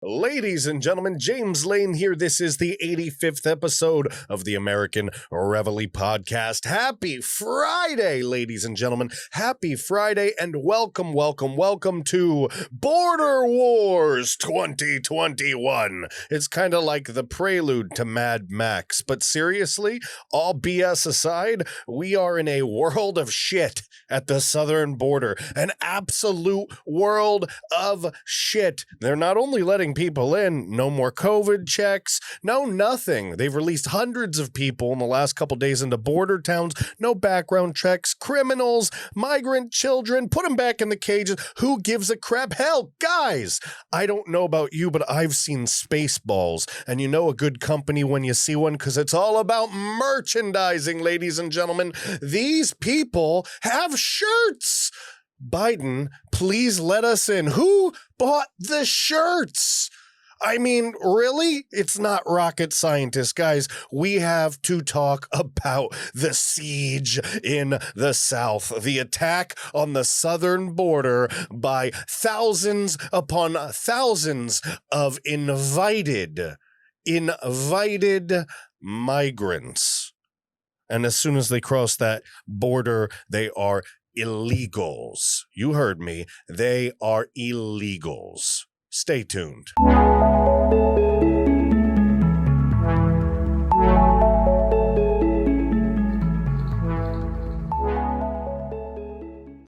Ladies and gentlemen, James Lane here. This is the 85th episode of the American Reveille Podcast. Happy Friday, ladies and gentlemen. Happy Friday, and welcome to Border Wars 2021. It's kind of like the prelude to Mad Max, but seriously, all BS aside, we are in a world of shit at the southern border. An absolute world of shit. They're not only letting people in, no more COVID checks, no nothing. They've released hundreds of people in the last couple days into border towns, no background checks, criminals, migrant children, put them back in the cages. Who gives a crap? Hell, guys, I don't know about you, but I've seen Spaceballs, and you know a good company when you see one, because it's all about merchandising, ladies and gentlemen. These people have shirts. Biden, please let us in. Who bought the shirts? I mean, really? It's not rocket scientists, guys. We have to talk about the siege in the South, the attack on the southern border by thousands upon thousands of invited migrants. And as soon as they cross that border, they are illegals. You heard me. They are illegals. Stay tuned.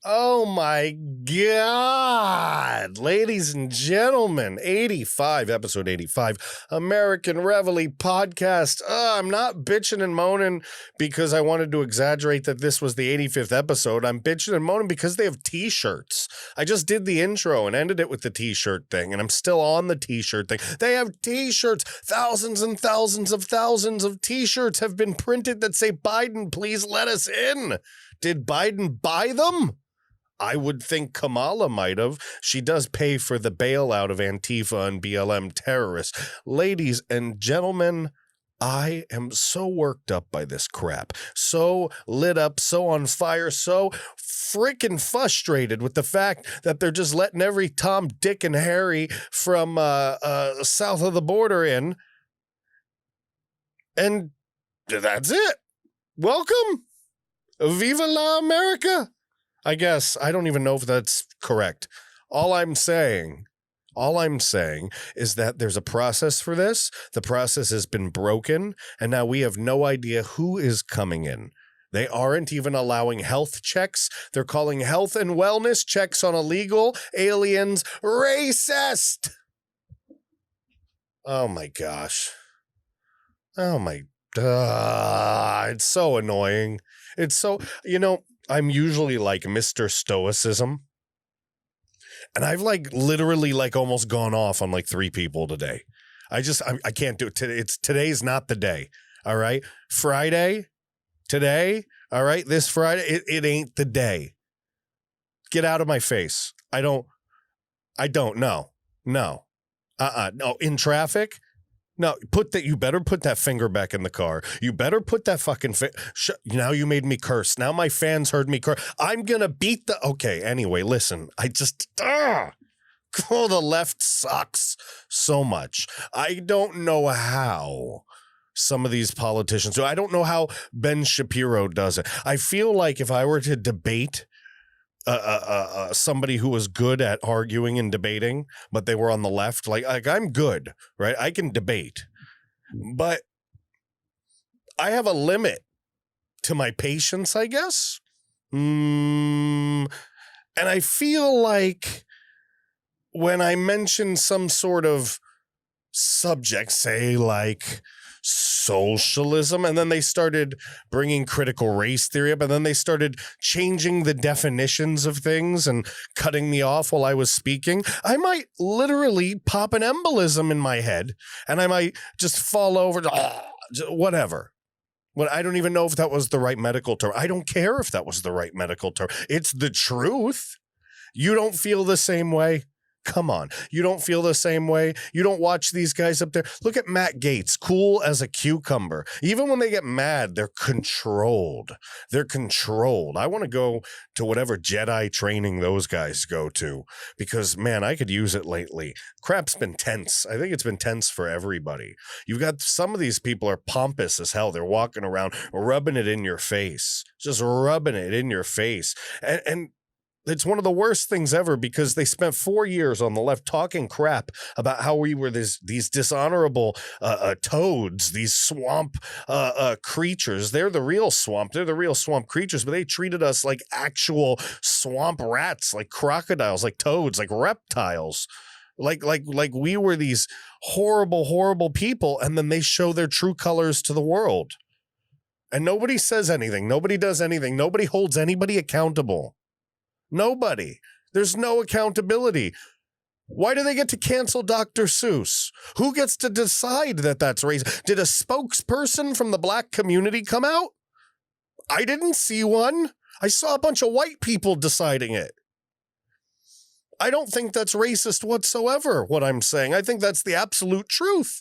Oh my God, ladies and gentlemen, episode 85, American Reveille Podcast. I'm not bitching and moaning because I wanted to exaggerate that this was the 85th episode. I'm bitching and moaning because they have t-shirts. I just did the intro and ended it with the t-shirt thing, and I'm still on the t-shirt thing. They have t-shirts. Thousands and thousands of t-shirts have been printed that say, Biden, please let us in. Did Biden buy them? I would think Kamala might have. She does pay for the bailout of Antifa and BLM terrorists. Ladies and gentlemen, I am so worked up by this crap, so lit up, so on fire, so freaking frustrated with the fact that they're just letting every Tom, Dick, and Harry from south of the border in. And that's it. Welcome. Viva la America. I guess. I don't even know if that's correct. All I'm saying is that there's a process for this. The process has been broken, and now we have no idea who is coming in. They aren't even allowing health checks. They're calling health and wellness checks on illegal aliens racist. Oh my gosh. Oh my God. It's so annoying. It's so, I'm usually like Mr. Stoicism, and I've literally almost gone off on 3 people today. I can't do it today. Today's not the day. All right. Friday, today. All right. This Friday, it ain't the day. Get out of my face. I don't know. No. No. In traffic. No, you better put that finger back in the car. You better put that fucking now you made me curse. Now my fans heard me curse. I'm going to beat okay, anyway, listen. The left sucks so much. I don't know how some of these politicians do. I don't know how Ben Shapiro does it. I feel like if I were to debate somebody who was good at arguing and debating, but they were on the left, I'm good, right? I can debate, but I have a limit to my patience, I guess. And I feel like when I mention some sort of subject, say socialism, and then they started bringing critical race theory up, and then they started changing the definitions of things and cutting me off while I was speaking, I might literally pop an embolism in my head, and I might just fall over, whatever. I don't even know if that was the right medical term. I don't care if that was the right medical term. It's the truth. You don't feel the same way? Come on. You don't feel the same way? You don't watch these guys up there? Look at Matt Gaetz, cool as a cucumber. Even when they get mad, they're controlled. They're controlled. I want to go to whatever Jedi training those guys go to because, man, I could use it lately. Crap's been tense. I think it's been tense for everybody. You've got some of these people are pompous as hell. They're walking around rubbing it in your face, just rubbing it in your face. And it's one of the worst things ever because they spent 4 years on the left talking crap about how we were these dishonorable toads, these swamp creatures. They're the real swamp. They're the real swamp creatures, but they treated us like actual swamp rats, like crocodiles, like toads, like reptiles. Like we were these horrible, horrible people, and then they show their true colors to the world. And nobody says anything. Nobody does anything. Nobody holds anybody accountable. Nobody. There's no accountability. Why do they get to cancel Dr. Seuss? Who gets to decide that that's racist? Did a spokesperson from the black community come out? I didn't see one. I saw a bunch of white people deciding it. I don't think that's racist whatsoever, what I'm saying. I think that's the absolute truth.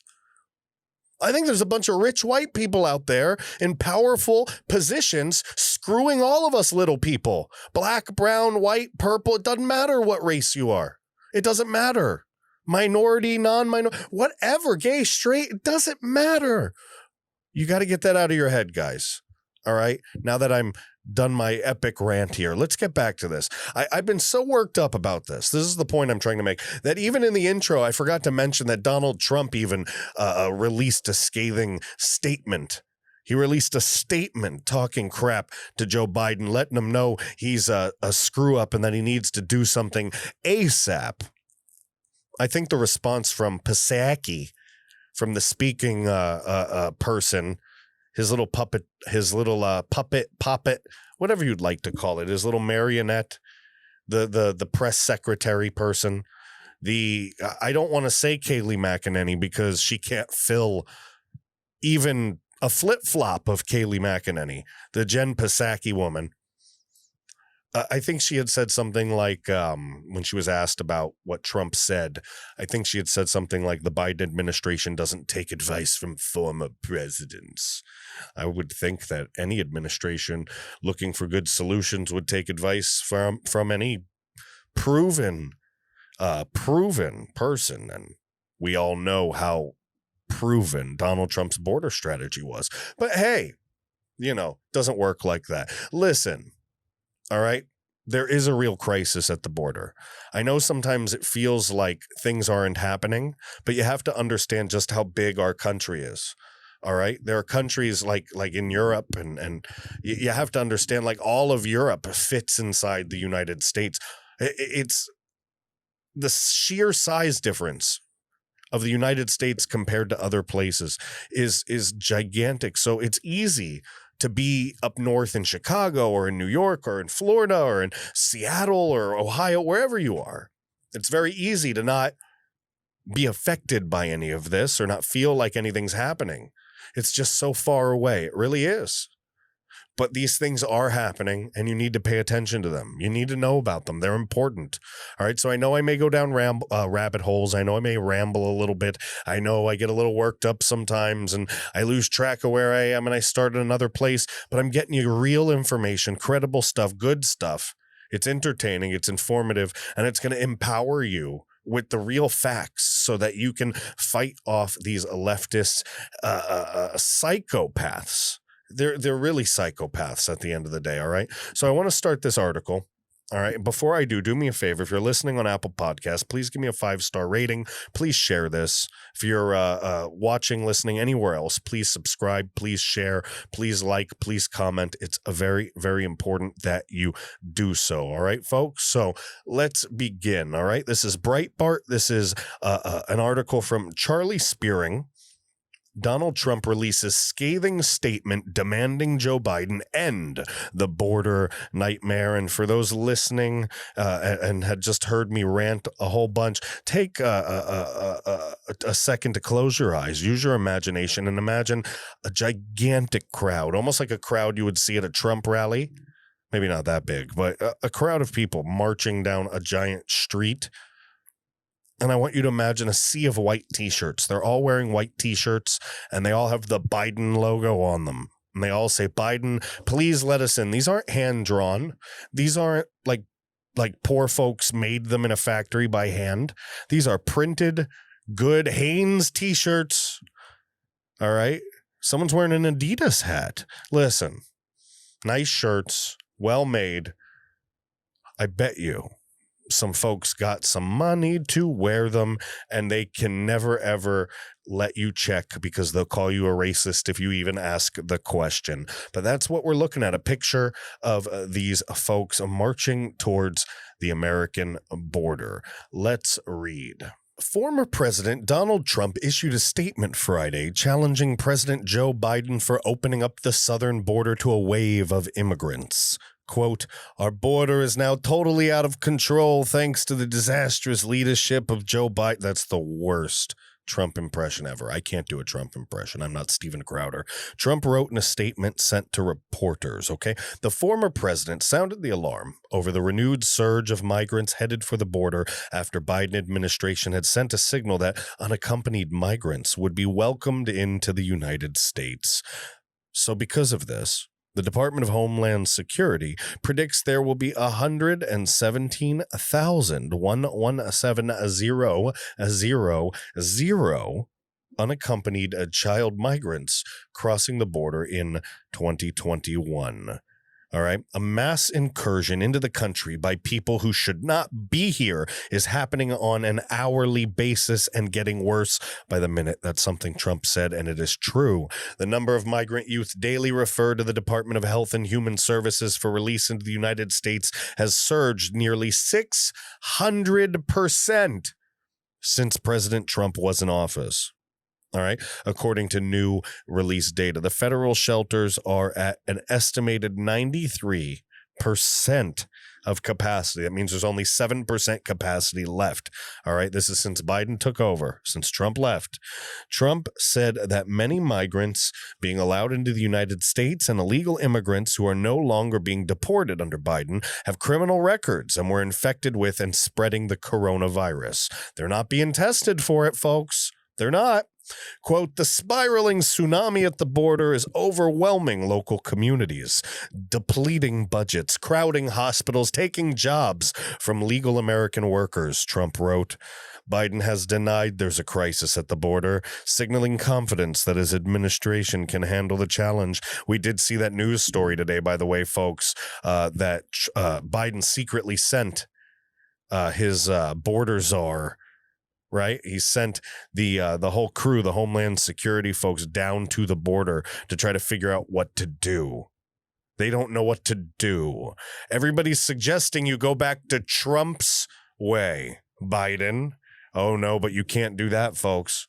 I think there's a bunch of rich white people out there in powerful positions screwing all of us little people. Black, brown, white, purple. It doesn't matter what race you are. It doesn't matter. Minority, non-minority, whatever, gay, straight, it doesn't matter. You got to get that out of your head, guys. All right? Now that I'm done my epic rant here, let's get back to this. I've been so worked up about this. This is the point I'm trying to make, that even in the intro, I forgot to mention that Donald Trump even released a scathing statement. He released a statement talking crap to Joe Biden, letting him know he's a screw up and that he needs to do something ASAP. I think the response from Psaki, from the speaking person, his little puppet, whatever you'd like to call it, his little marionette, the press secretary person. I don't want to say Kayleigh McEnany because she can't fill even a flip-flop of Kayleigh McEnany, the Jen Psaki woman. I think she had said something like, when she was asked about what Trump said, I think she had said something like, the Biden administration doesn't take advice from former presidents. I would think that any administration looking for good solutions would take advice from any proven person. And we all know how proven Donald Trump's border strategy was. But hey, doesn't work like that. Listen. All right. There is a real crisis at the border. I know sometimes it feels like things aren't happening, but you have to understand just how big our country is. All right. There are countries like in Europe and you have to understand, like, all of Europe fits inside the United States. It's the sheer size difference of the United States compared to other places is gigantic. So it's easy to be up north in Chicago or in New York or in Florida or in Seattle or Ohio, wherever you are. It's very easy to not be affected by any of this or not feel like anything's happening. It's just so far away. It really is. But these things are happening and you need to pay attention to them. You need to know about them. They're important. All right. So I know I may go down rabbit holes. I know I may ramble a little bit. I know I get a little worked up sometimes and I lose track of where I am and I start in another place, but I'm getting you real information, credible stuff, good stuff. It's entertaining, it's informative, and it's going to empower you with the real facts so that you can fight off these leftist psychopaths. They're really psychopaths at the end of the day, all right? So I want to start this article, all right? Before I do me a favor. If you're listening on Apple Podcasts, please give me a 5-star rating. Please share this. If you're watching, listening anywhere else, please subscribe, please share, please like, please comment. It's a very, very important that you do so, all right, folks? So let's begin, all right? This is Breitbart. This is an article from Charlie Spearing. Donald Trump releases scathing statement demanding Joe Biden end the border nightmare. And for those listening and had just heard me rant a whole bunch, take a second to close your eyes, use your imagination, and imagine a gigantic crowd, almost like a crowd you would see at a Trump rally. Maybe not that big, but a crowd of people marching down a giant street. And I want you to imagine a sea of white t-shirts. They're all wearing white t-shirts, and they all have the Biden logo on them. And they all say, Biden, please let us in. These aren't hand-drawn. These aren't like poor folks made them in a factory by hand. These are printed, good Hanes t-shirts. All right? Someone's wearing an Adidas hat. Listen, nice shirts, well made. I bet you some folks got some money to wear them, and they can never, ever let you check because they'll call you a racist if you even ask the question. But that's what we're looking at, a picture of these folks marching towards the American border. Let's read. Former President Donald Trump issued a statement Friday challenging President Joe Biden for opening up the southern border to a wave of immigrants. Quote, our border is now totally out of control thanks to the disastrous leadership of Joe Biden. That's the worst Trump impression ever. I can't do a Trump impression. I'm not Steven Crowder. Trump wrote in a statement sent to reporters, okay? The former president sounded the alarm over the renewed surge of migrants headed for the border after Biden administration had sent a signal that unaccompanied migrants would be welcomed into the United States. So because of this, the Department of Homeland Security predicts there will be 117,000 unaccompanied child migrants crossing the border in 2021. All right. A mass incursion into the country by people who should not be here is happening on an hourly basis and getting worse by the minute. That's something Trump said, and it is true. The number of migrant youth daily referred to the Department of Health and Human Services for release into the United States has surged nearly 600% since President Trump was in office. All right. According to new release data, the federal shelters are at an estimated 93% of capacity. That means there's only 7% capacity left. All right. This is since Biden took over, since Trump left. Trump said that many migrants being allowed into the United States and illegal immigrants who are no longer being deported under Biden have criminal records and were infected with and spreading the coronavirus. They're not being tested for it, folks. They're not. Quote, the spiraling tsunami at the border is overwhelming local communities, depleting budgets, crowding hospitals, taking jobs from legal American workers, Trump wrote. Biden has denied there's a crisis at the border, signaling confidence that his administration can handle the challenge. We did see that news story today, by the way, folks, that Biden secretly sent his border czar. Right. He sent the whole crew, the Homeland Security folks, down to the border to try to figure out what to do. They don't know what to do. Everybody's suggesting you go back to Trump's way, Biden. Oh, no, but you can't do that, folks.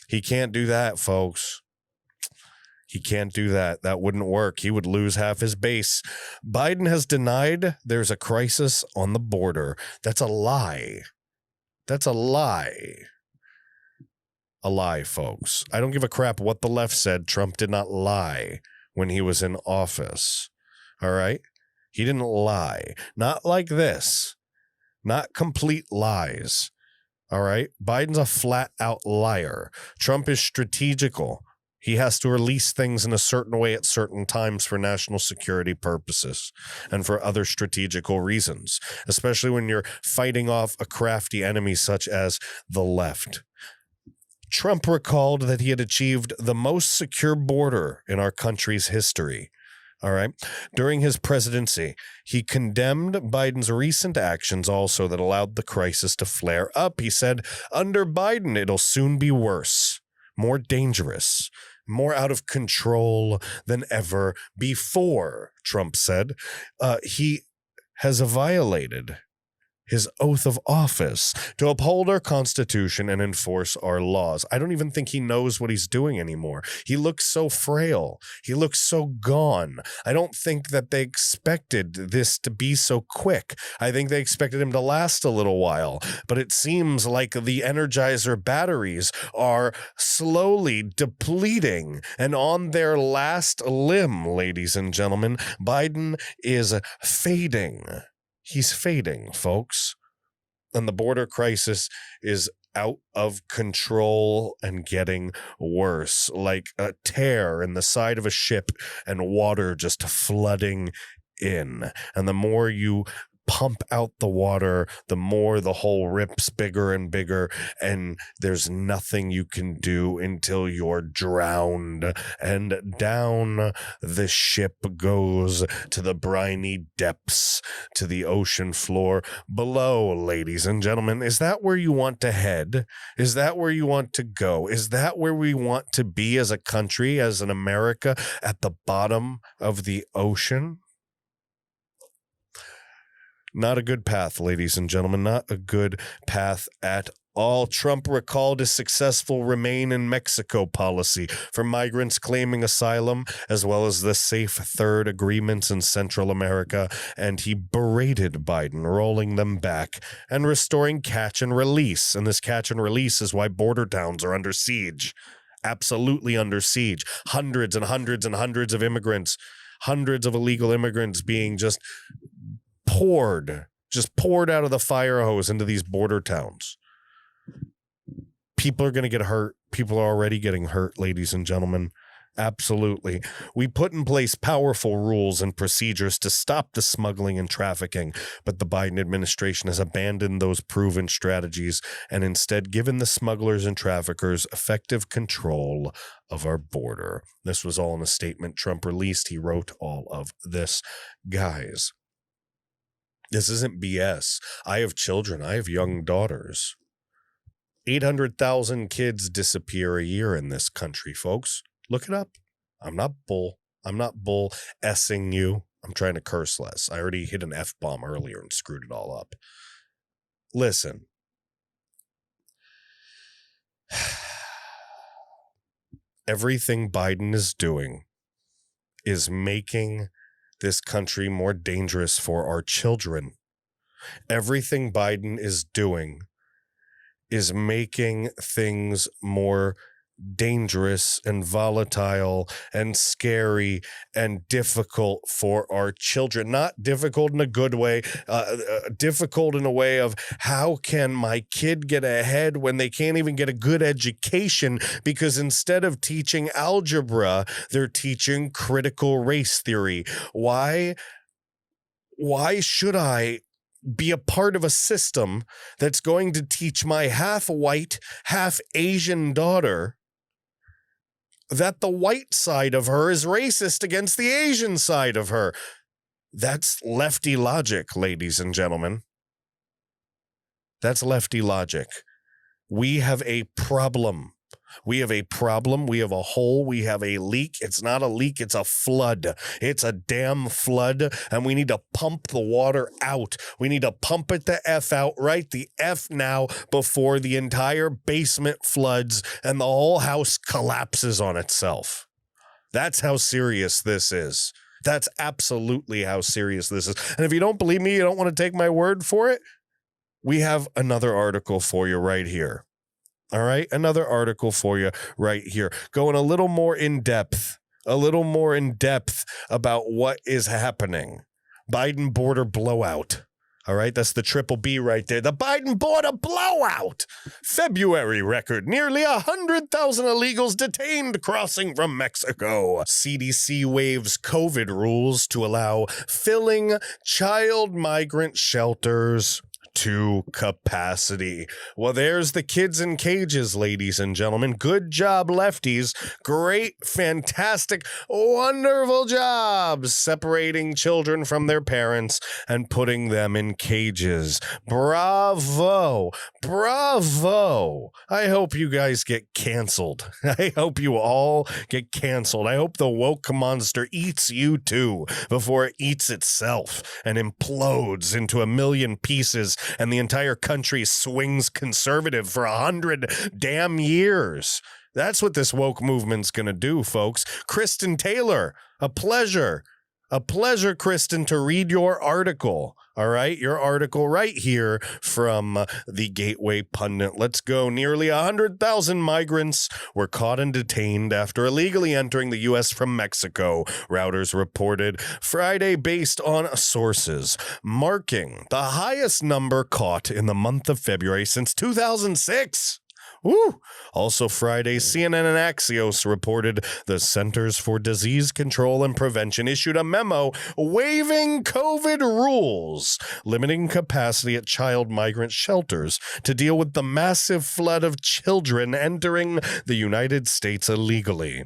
He can't do that, folks. He can't do that. That wouldn't work. He would lose half his base. Biden has denied there's a crisis on the border. That's a lie. That's a lie. A lie, folks. I don't give a crap what the left said. Trump did not lie when he was in office. All right? He didn't lie. Not like this. Not complete lies. All right? Biden's a flat-out liar. Trump is strategical. He has to release things in a certain way at certain times for national security purposes and for other strategical reasons, especially when you're fighting off a crafty enemy such as the left. Trump recalled that he had achieved the most secure border in our country's history. All right. During his presidency, he condemned Biden's recent actions also that allowed the crisis to flare up. He said, under Biden, it'll soon be worse, more dangerous, more out of control than ever before, Trump said. He has violated his oath of office to uphold our Constitution and enforce our laws. I don't even think he knows what he's doing anymore. He looks so frail. He looks so gone. I don't think that they expected this to be so quick. I think they expected him to last a little while, but it seems like the Energizer batteries are slowly depleting and on their last limb, ladies and gentlemen. Biden is fading. He's fading, folks. And the border crisis is out of control and getting worse, like a tear in the side of a ship and water just flooding in. And the more you pump out the water, the more the hole rips bigger and bigger, and there's nothing you can do until you're drowned. And down the ship goes to the briny depths, to the ocean floor below, ladies and gentlemen. Is that where you want to head? Is that where you want to go? Is that where we want to be as a country, as an America, at the bottom of the ocean? Not a good path, ladies and gentlemen, not a good path at all. Trump recalled his successful Remain in Mexico policy for migrants claiming asylum, as well as the Safe Third agreements in Central America, and he berated Biden, rolling them back and restoring catch and release. And this catch and release is why border towns are under siege, absolutely under siege. Hundreds and hundreds and hundreds of immigrants, hundreds of illegal immigrants being just poured out of the fire hose into these border towns. People are going to get hurt. People are already getting hurt, ladies and gentlemen. Absolutely. We put in place powerful rules and procedures to stop the smuggling and trafficking, but the Biden administration has abandoned those proven strategies and instead given the smugglers and traffickers effective control of our border. This was all in a statement Trump released. He wrote all of this. Guys, this isn't BS. I have children. I have young daughters. 800,000 kids disappear a year in this country, folks. Look it up. I'm not bull-essing you. I'm trying to curse less. I already hit an F-bomb earlier and screwed it all up. Listen. Everything Biden is doing is making this country more dangerous for our children. Everything Biden is doing is making things more dangerous and volatile and scary and difficult for our children. Not difficult in a good way, difficult in a way of how can my kid get ahead when they can't even get a good education because instead of teaching algebra, they're teaching critical race theory. Why should I be a part of a system that's going to teach my half-white, half-Asian daughter that the white side of her is racist against the Asian side of her? That's lefty logic, ladies and gentlemen. That's lefty logic. We have a problem. We have a problem. We have a hole. We have a leak. It's not a leak. It's a flood. It's a damn flood. And we need to pump the water out. We need to pump it the F out right the F now before the entire basement floods and the whole house collapses on itself. That's how serious this is. That's absolutely how serious this is. And if you don't believe me, you don't want to take my word for it, we have another article for you right here. All right, another article for you right here. Going a little more in depth about what is happening. Biden border blowout. All right, that's the triple B right there. The Biden border blowout. February record. Nearly 100,000 illegals detained crossing from Mexico. CDC waives COVID rules to allow filling child migrant shelters to capacity. Well, there's the kids in cages, ladies and gentlemen. Good job, lefties. Great, fantastic, wonderful jobs separating children from their parents and putting them in cages. Bravo. Bravo. I hope you guys get canceled. I hope you all get canceled. I hope the woke monster eats you too before it eats itself and implodes into a million pieces and the entire country swings conservative for 100 damn years. That's what this woke movement's going to do, folks. Kristen Taylor, a pleasure, Kristen, to read your article. All right, your article right here from the Gateway Pundit. Let's go. Nearly 100,000 migrants were caught and detained after illegally entering the U.S. from Mexico, Reuters reported Friday based on sources, marking the highest number caught in the month of February since 2006. Woo! Also Friday, CNN and Axios reported the Centers for Disease Control and Prevention issued a memo waiving COVID rules, limiting capacity at child migrant shelters to deal with the massive flood of children entering the United States illegally.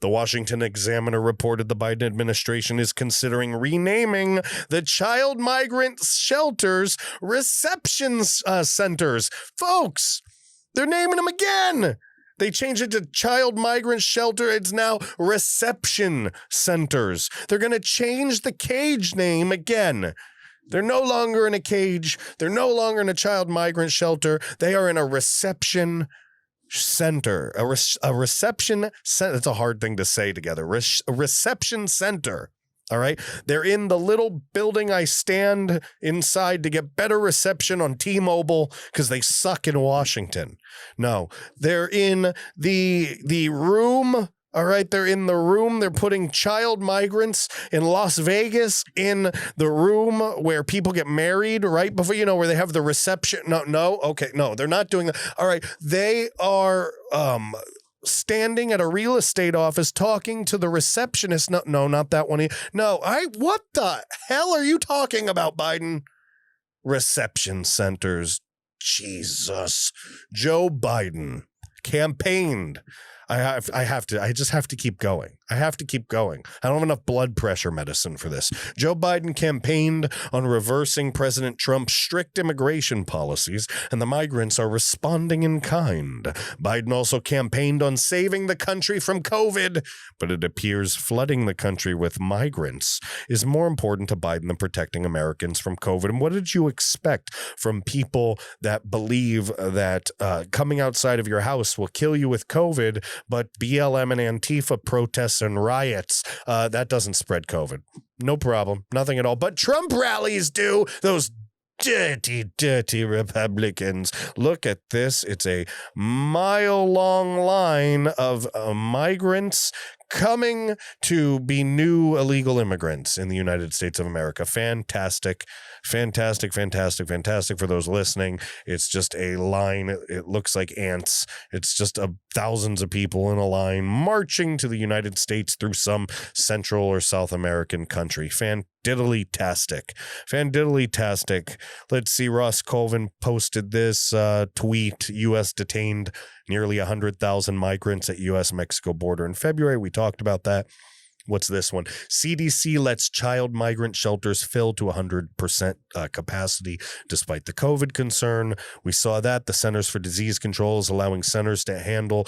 The Washington Examiner reported the Biden administration is considering renaming the child migrant shelters reception centers. Folks, they're naming them again. They changed it to child migrant shelter. It's now reception centers. They're going to change the cage name again. They're no longer in a cage. They're no longer in a child migrant shelter. They are in a reception center. A reception center. It's a hard thing to say together. A reception center. All right. They're in the little building I stand inside to get better reception on T-Mobile because they suck in Washington. No, they're in the room. All right. They're in the room. They're putting child migrants in Las Vegas in the room where people get married right before, where they have the reception. No. Okay. No, they're not doing that. All right. They are, standing at a real estate office talking to the receptionist. No, not that one. No, what the hell are you talking about, Biden? Reception centers. Jesus. Joe Biden campaigned. I just have to keep going. I have to keep going. I don't have enough blood pressure medicine for this. Joe Biden campaigned on reversing President Trump's strict immigration policies, and the migrants are responding in kind. Biden also campaigned on saving the country from COVID, but it appears flooding the country with migrants is more important to Biden than protecting Americans from COVID. And what did you expect from people that believe that coming outside of your house will kill you with COVID, but BLM and Antifa protests and riots, that doesn't spread COVID. No problem. Nothing at all. But Trump rallies do. Those dirty Republicans. Look at this. It's a mile-long line of migrants coming to be new illegal immigrants in the United States of America. Fantastic for those listening. It's just a line. It looks like ants. It's just thousands of people in a line marching to the United States through some Central or South American country. Fandiddly-tastic. Let's see. Ross Colvin posted this tweet. U.S. detained nearly 100,000 migrants at U.S.-Mexico border in February. We talked about that. What's this one? CDC lets child migrant shelters fill to 100% capacity despite the COVID concern. We saw that. The Centers for Disease Control is allowing centers to handle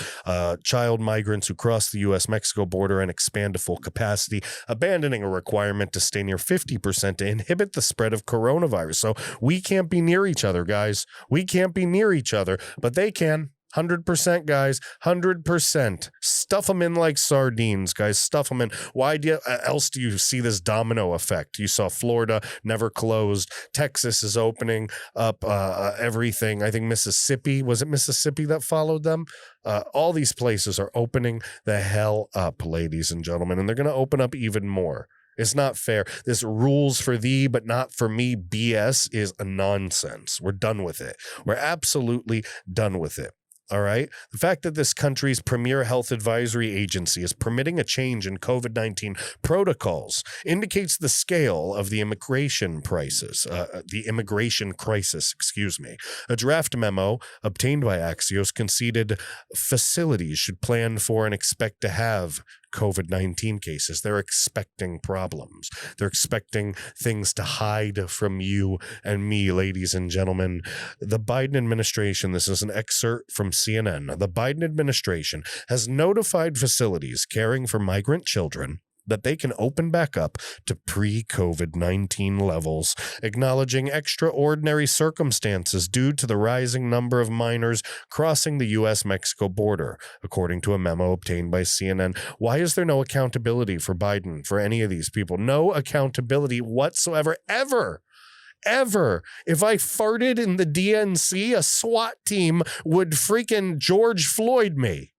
child migrants who cross the U.S.-Mexico border and expand to full capacity, abandoning a requirement to stay near 50% to inhibit the spread of coronavirus. So we can't be near each other, guys. We can't be near each other, but they can. 100%, guys. 100%. Stuff them in like sardines, guys. Stuff them in. Why else do you see this domino effect? You saw Florida never closed. Texas is opening up everything. I think Mississippi. Was it Mississippi that followed them? All these places are opening the hell up, ladies and gentlemen, and they're going to open up even more. It's not fair. This rules for thee, but not for me BS is a nonsense. We're done with it. We're absolutely done with it. All right. The fact that this country's premier health advisory agency is permitting a change in COVID-19 protocols indicates the scale of the immigration crisis. A draft memo obtained by Axios conceded facilities should plan for and expect to have COVID-19 cases. They're expecting problems. They're expecting things to hide from you and me, ladies and gentlemen. The Biden administration, this is an excerpt from CNN, the Biden administration has notified facilities caring for migrant children that they can open back up to pre-COVID-19 levels, acknowledging extraordinary circumstances due to the rising number of minors crossing the U.S.-Mexico border, according to a memo obtained by CNN. Why is there no accountability for Biden, for any of these people? No accountability whatsoever, ever. ever. If I farted in the DNC, a SWAT team would freaking George Floyd me.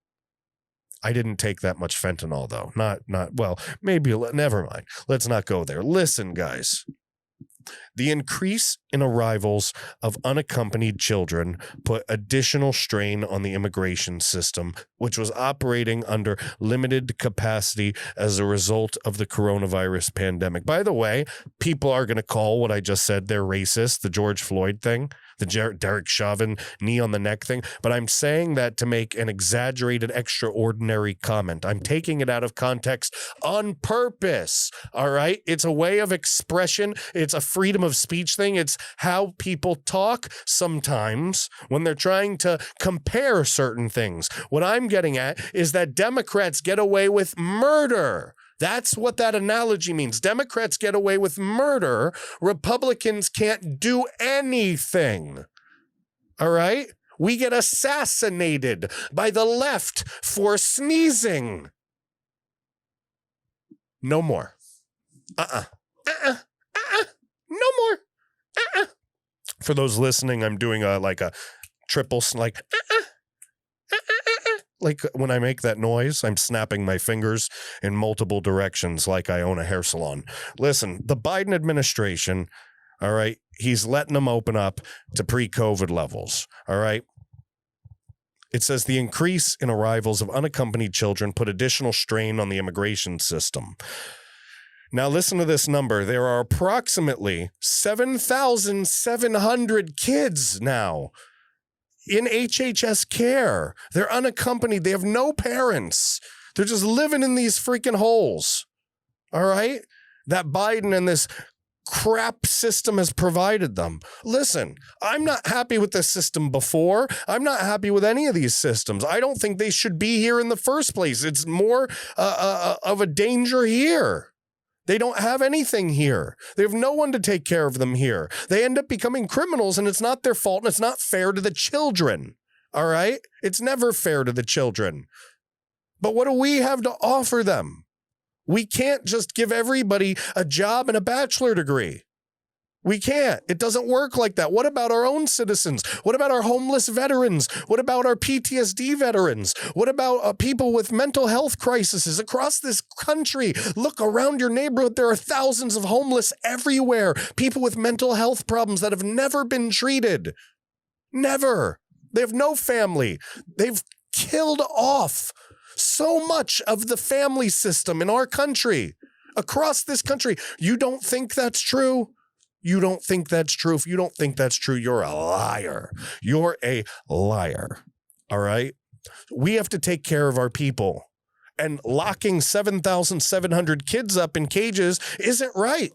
I didn't take that much fentanyl, though. Well, maybe, never mind. Let's not go there. Listen, guys. The increase in arrivals of unaccompanied children put additional strain on the immigration system, which was operating under limited capacity as a result of the coronavirus pandemic. By the way, people are going to call what I just said, they're racist, the George Floyd thing, the Derek Chauvin knee on the neck thing. But I'm saying that to make an exaggerated, extraordinary comment. I'm taking it out of context on purpose. All right. It's a way of expression. It's a freedom of speech thing. It's how people talk sometimes when they're trying to compare certain things. What I'm getting at is that Democrats get away with murder. That's what that analogy means. Democrats get away with murder. Republicans can't do anything. All right? We get assassinated by the left for sneezing. No more. No more. For those listening, I'm doing a triple, like when I make that noise, I'm snapping my fingers in multiple directions like I own a hair salon. Listen, the Biden administration, all right, he's letting them open up to pre-COVID levels, all right? It says the increase in arrivals of unaccompanied children put additional strain on the immigration system. Now, listen to this number. There are approximately 7,700 kids now in HHS care. They're unaccompanied. They have no parents. They're just living in these freaking holes. All right? That Biden and this crap system has provided them. Listen, I'm not happy with this system before. I'm not happy with any of these systems. I don't think they should be here in the first place. It's more of a danger here. They don't have anything here. They have no one to take care of them here. They end up becoming criminals, and it's not their fault, and it's not fair to the children. All right? It's never fair to the children. But what do we have to offer them? We can't just give everybody a job and a bachelor degree. We can't. It doesn't work like that. What about our own citizens? What about our homeless veterans? What about our PTSD veterans? What about people with mental health crises across this country? Look around your neighborhood. There are thousands of homeless everywhere. People with mental health problems that have never been treated. Never. They have no family. They've killed off so much of the family system in our country, across this country. You don't think that's true? You don't think that's true? If you don't think that's true, you're a liar. You're a liar. All right? We have to take care of our people. And locking 7,700 kids up in cages isn't right.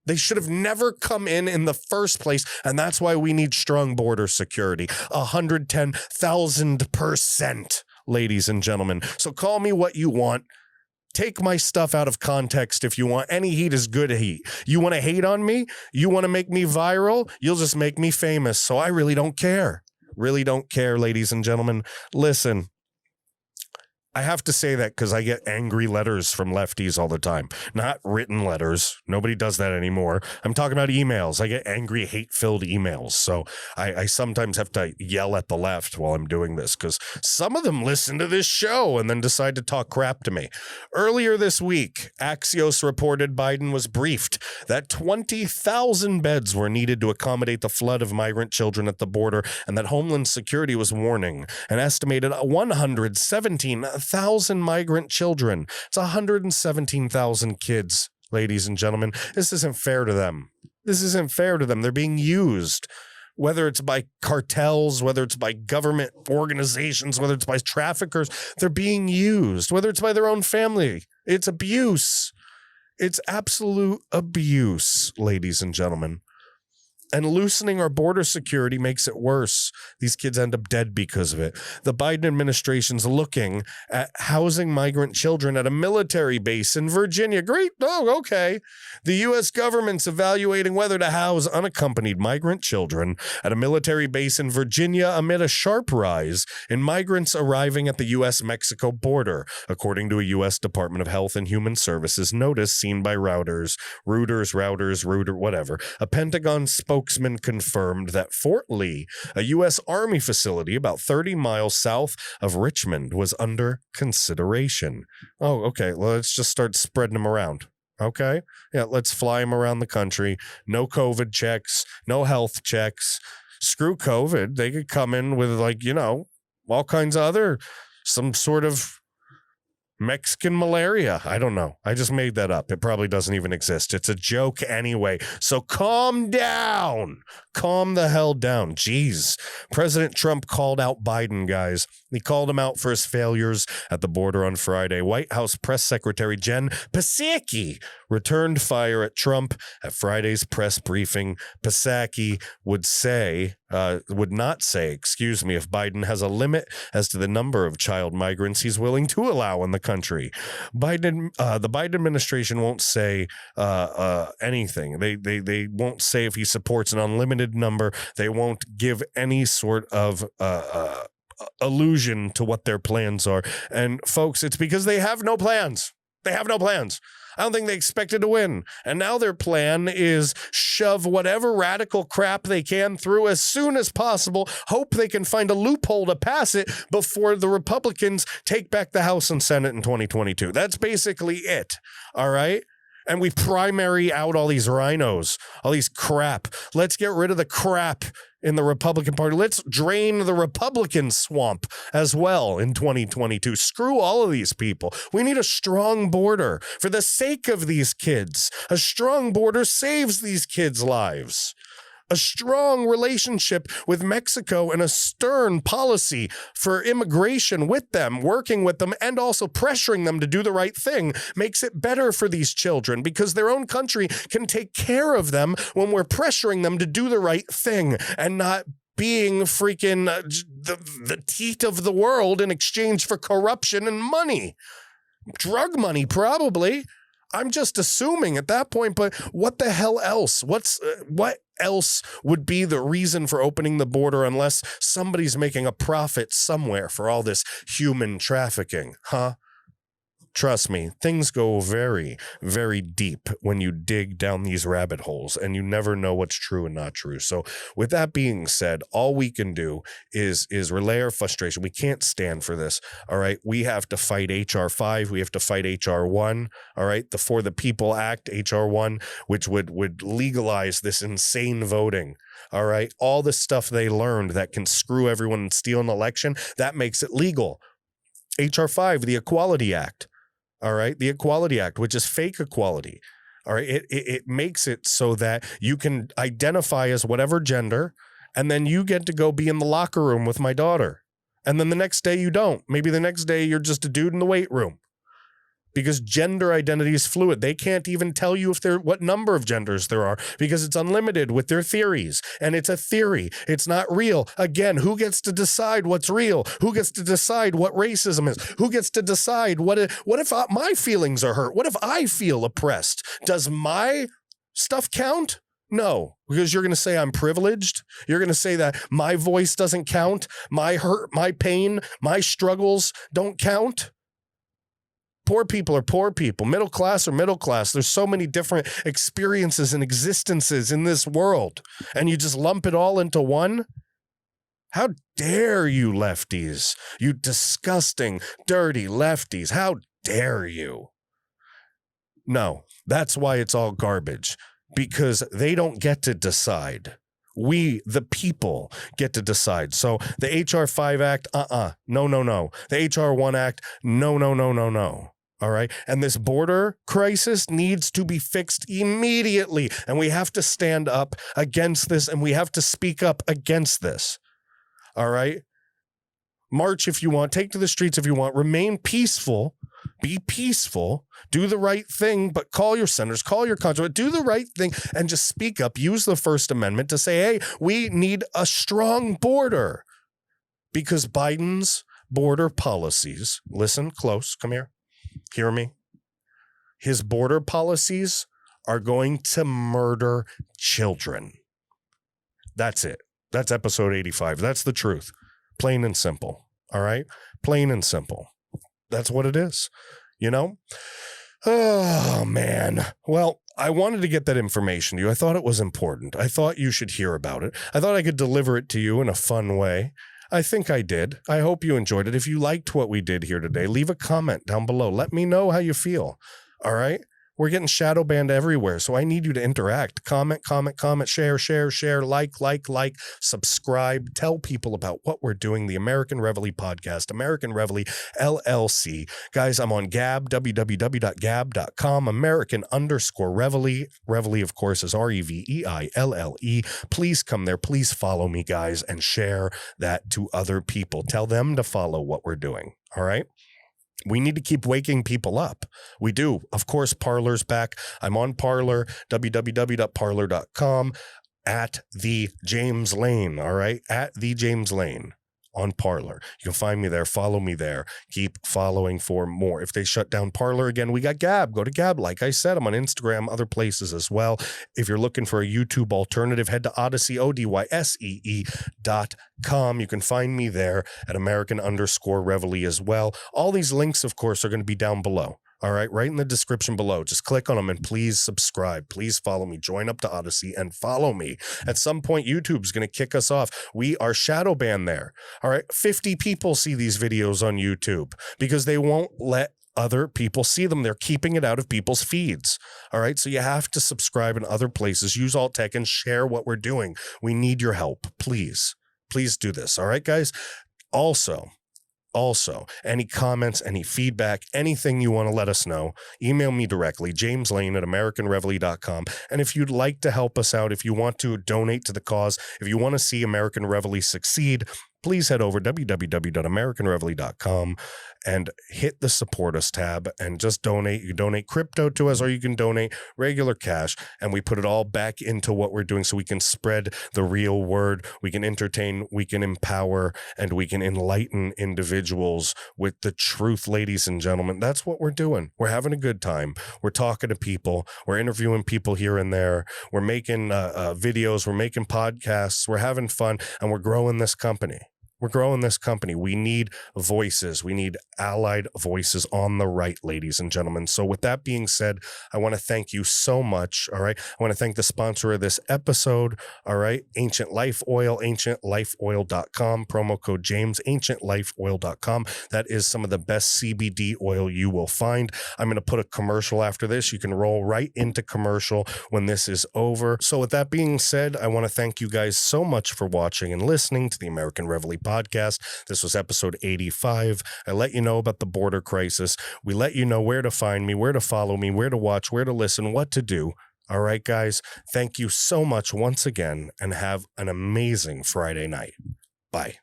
They should have never come in the first place. And that's why we need strong border security. 110,000%, ladies and gentlemen. So call me what you want. Take my stuff out of context if you want. Any heat is good heat. You want to hate on me? You want to make me viral? You'll just make me famous. So I really don't care. Really don't care, ladies and gentlemen. Listen, I have to say that because I get angry letters from lefties all the time. Not written letters. Nobody does that anymore. I'm talking about emails. I get angry, hate-filled emails. So I sometimes have to yell at the left while I'm doing this because some of them listen to this show and then decide to talk crap to me. Earlier this week, Axios reported Biden was briefed that 20,000 beds were needed to accommodate the flood of migrant children at the border and that Homeland Security was warning an estimated 117,000 migrant children. It's 117,000 kids, ladies and gentlemen. This isn't fair to them. This isn't fair to them. They're being used, whether it's by cartels, whether it's by government organizations, whether it's by traffickers. They're being used, whether it's by their own family. It's abuse. It's absolute abuse, ladies and gentlemen. And loosening our border security makes it worse. These kids end up dead because of it. The Biden administration's looking at housing migrant children at a military base in Virginia. Great. Oh, okay. The U.S. government's evaluating whether to house unaccompanied migrant children at a military base in Virginia amid a sharp rise in migrants arriving at the U.S.-Mexico border, according to a U.S. Department of Health and Human Services notice seen by Reuters, whatever. A Pentagon spokesman confirmed that Fort Lee, a U.S. Army facility about 30 miles south of Richmond, was under consideration. Oh, okay. Well, let's just start spreading them around. Okay. Yeah, let's fly them around the country. No COVID checks, no health checks. Screw COVID. They could come in with all kinds of some sort of Mexican malaria. I don't know. I just made that up. It probably doesn't even exist. It's a joke anyway. So calm down. Calm the hell down. Jeez. President Trump called out Biden, guys. He called him out for his failures at the border on Friday. White House Press Secretary Jen Psaki returned fire at Trump at Friday's press briefing. Psaki would not say, if Biden has a limit as to the number of child migrants he's willing to allow in the country. The Biden administration won't say anything. They won't say if he supports an unlimited number. They won't give any sort of allusion to what their plans are. And folks, it's because they have no plans. They have no plans. I don't think they expected to win. And now their plan is shove whatever radical crap they can through as soon as possible, hope they can find a loophole to pass it before the Republicans take back the House and Senate in 2022. That's basically it. All right? And we primary out all these rhinos, all these crap. Let's get rid of the crap in the Republican Party. Let's drain the Republican swamp as well in 2022. Screw all of these people. We need a strong border for the sake of these kids. A strong border saves these kids' lives. A strong relationship with Mexico and a stern policy for immigration with them, working with them, and also pressuring them to do the right thing makes it better for these children because their own country can take care of them when we're pressuring them to do the right thing and not being freaking the teat of the world in exchange for corruption and money. Drug money, probably. I'm just assuming at that point, but what the hell else? What else would be the reason for opening the border unless somebody's making a profit somewhere for all this human trafficking, huh? Trust me, things go very, very deep when you dig down these rabbit holes and you never know what's true and not true. So with that being said, all we can do is relay our frustration. We can't stand for this. All right. We have to fight HR 5. We have to fight HR 1. All right. The For the People Act, HR 1, which would legalize this insane voting. All right. All the stuff they learned that can screw everyone and steal an election, that makes it legal. HR 5, the Equality Act. All right. The Equality Act, which is fake equality. All right. It makes it so that you can identify as whatever gender, and then you get to go be in the locker room with my daughter. And then the next day you don't. Maybe the next day you're just a dude in the weight room. Because gender identity is fluid. They can't even tell you what number of genders there are because it's unlimited with their theories. And it's a theory. It's not real. Again, who gets to decide what's real? Who gets to decide what racism is? Who gets to decide what if my feelings are hurt? What if I feel oppressed? Does my stuff count? No, because you're going to say I'm privileged. You're going to say that my voice doesn't count. My hurt, my pain, my struggles don't count. Poor people are poor people. Middle class are middle class. There's so many different experiences and existences in this world, and you just lump it all into one? How dare you lefties? You disgusting, dirty lefties. How dare you? No, that's why it's all garbage, because they don't get to decide. We, the people, get to decide. So the HR 5 Act, no. The HR 1 Act, no. All right. And this border crisis needs to be fixed immediately. And we have to stand up against this, and we have to speak up against this. All right. March if you want. Take to the streets if you want. Remain peaceful. Be peaceful, do the right thing, but call your senators, call your congressmen, do the right thing and just speak up. Use the First Amendment to say, hey, we need a strong border, because Biden's border policies, listen close, come here, hear me. His border policies are going to murder children. That's it. That's episode 85. That's the truth. Plain and simple. All right? Plain and simple. That's what it is. You know? Oh, man. Well, I wanted to get that information to you. I thought it was important. I thought you should hear about it. I thought I could deliver it to you in a fun way. I think I did. I hope you enjoyed it. If you liked what we did here today, leave a comment down below. Let me know how you feel. All right? We're getting shadow banned everywhere, so I need you to interact. Comment, share, like, subscribe, tell people about what we're doing, the American Reveille Podcast, American Reveille LLC. Guys, I'm on Gab, www.gab.com, American_Reveille. Reveille, of course, is REVEILLE. Please come there. Please follow me, guys, and share that to other people. Tell them to follow what we're doing, all right? We need to keep waking people up. We do. Of course, Parler's back. I'm on Parler, www.parler.com, at the James Lane, all right? At the James Lane on Parler. You can find me there. Follow me there. Keep following for more. If they shut down Parler again, we got Gab. Go to Gab. Like I said, I'm on Instagram, other places as well. If you're looking for a YouTube alternative, head to Odyssey, ODYSEE.com. You can find me there at American_Reveille as well. All these links, of course, are going to be down below. All right, right in the description below. Just click on them and please subscribe. Please follow me. Join up to Odyssey and follow me. At some point, YouTube's going to kick us off. We are shadow banned there. All right, 50 people see these videos on YouTube because they won't let other people see them. They're keeping it out of people's feeds. All right, so you have to subscribe in other places. Use Alt Tech and share what we're doing. We need your help. Please do this. All right, guys? Also, any comments, any feedback, anything you want to let us know, email me directly, jameslane@AmericanReveille.com. And if you'd like to help us out, if you want to donate to the cause, if you want to see American Reveille succeed, please head over www.AmericanReveille.com and hit the support us tab and just donate. You can donate crypto to us or you can donate regular cash, and we put it all back into what we're doing so we can spread the real word. We can entertain, we can empower, and we can enlighten individuals with the truth, ladies and gentlemen. That's what we're doing. We're having a good time. We're talking to people. We're interviewing people here and there. We're making videos. We're making podcasts. We're having fun, and we're growing this company. We need voices. We need allied voices on the right, ladies and gentlemen. So with that being said, I want to thank you so much. All right. I want to thank the sponsor of this episode. All right. Ancient Life Oil, ancientlifeoil.com, promo code James, ancientlifeoil.com. That is some of the best CBD oil you will find. I'm going to put a commercial after this. You can roll right into commercial when this is over. So with that being said, I want to thank you guys so much for watching and listening to the American Reveille Podcast. This was episode 85. I let you know about the border crisis. We let you know where to find me, where to follow me, where to watch, where to listen, what to do. All right, guys. Thank you so much once again, and have an amazing Friday night. Bye.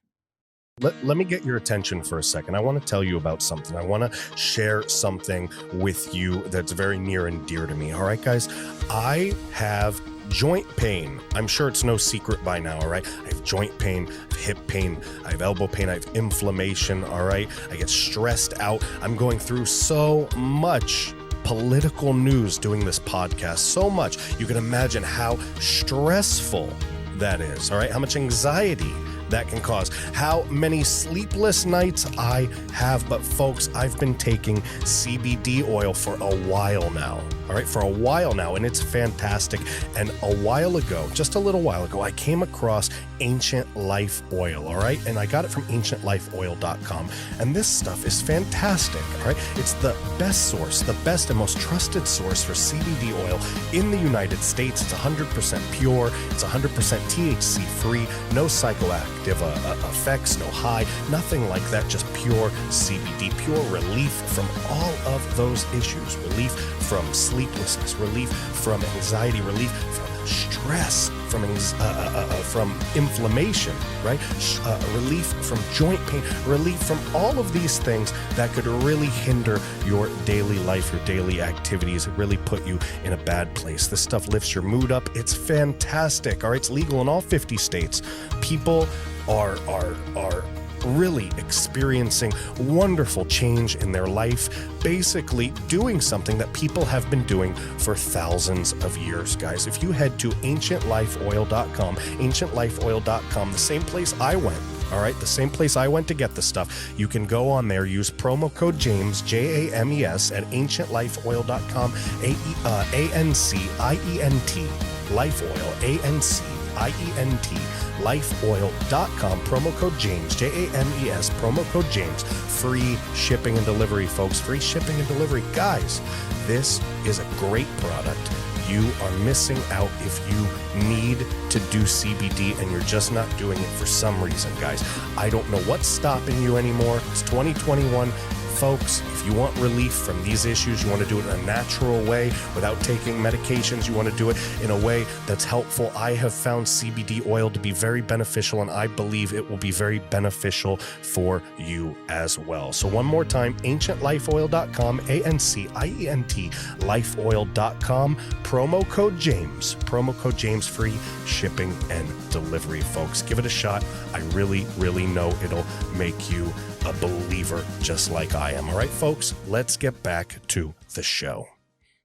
Let me get your attention for a second. I want to tell you about something. I want to share something with you that's very near and dear to me. All right, guys. I have joint pain. I'm sure it's no secret by now, all right? I have joint pain, I have hip pain, I have elbow pain, I have inflammation, all right? I get stressed out. I'm going through so much political news doing this podcast, so much. You can imagine how stressful that is, all right? How much anxiety that can cause, how many sleepless nights I have. But folks, I've been taking CBD oil for a while now. All right, for a while now, and it's fantastic. And a while ago, just a little while ago, I came across Ancient Life Oil, all right? And I got it from ancientlifeoil.com. And this stuff is fantastic, all right? It's the best source, the best and most trusted source for CBD oil in the United States. It's 100% pure. It's 100% THC free, no psychoactive effects, no high, nothing like that, just pure CBD, pure relief from all of those issues, relief from sleeplessness, relief from anxiety, relief from stress. stress, from inflammation, right? Relief from joint pain, relief from all of these things that could really hinder your daily life, your daily activities, really put you in a bad place. This stuff lifts your mood up. It's fantastic. All right, it's legal in all 50 states. People are really experiencing wonderful change in their life, basically doing something that people have been doing for thousands of years, guys. If you head to ancientlifeoil.com, the same place I went, all right, the same place I went to get the stuff, you can go on there, use promo code James, James, at ancientlifeoil.com, ANCIENT, Life Oil, ANCIENT, lifeoil.com, promo code James, James, promo code James, free shipping and delivery, folks, free shipping and delivery. Guys, this is a great product. You are missing out if you need to do CBD and you're just not doing it for some reason, guys. I don't know what's stopping you anymore. It's 2021. Folks, if you want relief from these issues, you want to do it in a natural way without taking medications, you want to do it in a way that's helpful. I have found CBD oil to be very beneficial, and I believe it will be very beneficial for you as well. So one more time, ancientlifeoil.com, ANCIENT, lifeoil.com, promo code James, free shipping and delivery, folks. Give it a shot. I really know it'll make you a believer just like I am. All right, folks, let's get back to the show.